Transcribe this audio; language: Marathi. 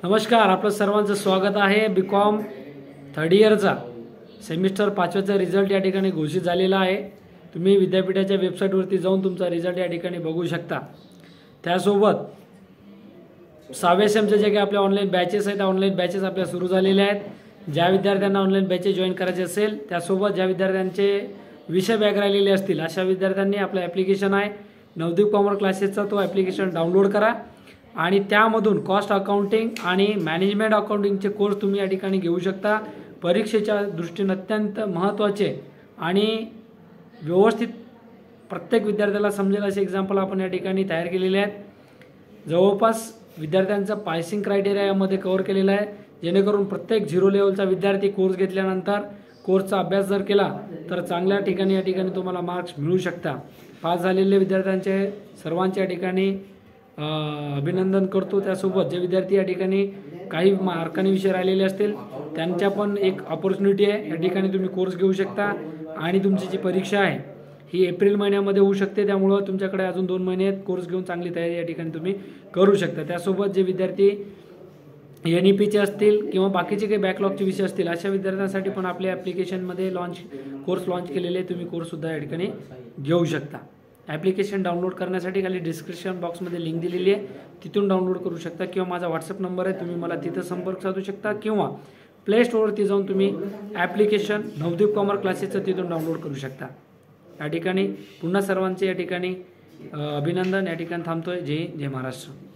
नमस्कार, आपलं सर्वांचं स्वागत आहे। बीकॉम थर्ड इयरचा सेमिस्टर 5चा रिझल्ट या ठिकाणी घोषित झालेला आहे। तुम्ही विद्यापीठाच्या वेबसाईटवरती जाऊन तुमचा रिझल्ट या ठिकाणी बघू शकता। त्यासोबत 6व्या सेमचे जे काही आपले ऑनलाईन बॅचेस आहेत, ऑनलाईन बॅचेस आपल्या सुरू झालेले आहेत। ज्या विद्यार्थ्यांना ऑनलाईन बॅचेस जॉईन करायचे असेल, त्यासोबत ज्या विद्यार्थ्यांचे विषय बॅक राहिलेले असतील, अशा विद्यार्थ्यांनी आपलं ॲप्लिकेशन आहे नवदीप कॉमर्स क्लासेसचा, तो ॲप्लिकेशन डाउनलोड करा आणि त्यामधून कॉस्ट अकाउंटिंग आणि मॅनेजमेंट अकाउंटिंगचे कोर्स तुम्ही या ठिकाणी घेऊ शकता। परीक्षेच्या दृष्टीने अत्यंत महत्त्वाचे आणि व्यवस्थित प्रत्येक विद्यार्थ्याला समजेल असे एक्झाम्पल आपण या ठिकाणी तयार केलेले आहेत। जवळपास विद्यार्थ्यांचा पासिंग क्रायटेरिया यामध्ये कव्हर केलेला आहे, जेणेकरून प्रत्येक 0 लेवलचा विद्यार्थी कोर्स घेतल्यानंतर कोर्सचा अभ्यास जर केला तर चांगल्या ठिकाणी या ठिकाणी तुम्हाला मार्क्स मिळू शकता। पास झालेले विद्यार्थ्यांचे सर्वांच्या ठिकाणी अभिनंदन करतो। त्यासोबत जे विद्यार्थी या ठिकाणी काही मार्कांनी विषय राहिलेले असतील त्यांच्या पण एक अपॉर्च्युनिटी आहे, या ठिकाणी तुम्ही कोर्स घेऊ शकता आणि तुमची जी परीक्षा आहे ही एप्रिल महिन्यामध्ये होऊ शकते। त्यामुळे तुमच्याकडे अजून 2 महिने कोर्स घेऊन चांगली तयारी या ठिकाणी तुम्ही करू शकता। त्यासोबत जे विद्यार्थी NEPचे असतील किंवा बाकीचे काही बॅकलॉगचे विषय असतील, अशा विद्यार्थ्यांसाठी पण आपल्या ॲप्लिकेशनमध्ये कोर्स लॉन्च केलेले, तुम्ही कोर्ससुद्धा या ठिकाणी घेऊ शकता। ॲप्लिकेशन डाउनलोड करण्यासाठी खाली डिस्क्रिप्शन बॉक्समध्ये लिंक दिलेली आहे, तिथून डाउनलोड करू शकता किंवा माझा व्हॉट्सअप नंबर आहे, तुम्ही मला तिथं संपर्क साधू शकता किंवा प्ले स्टोअरवरती जाऊन तुम्ही ॲप्लिकेशन नवदीप कॉमर्स क्लासेसचं तिथून डाउनलोड करू शकता। या ठिकाणी पुन्हा सर्वांचे या ठिकाणी अभिनंदन। या ठिकाणी थांबतोय। जय महाराष्ट्र।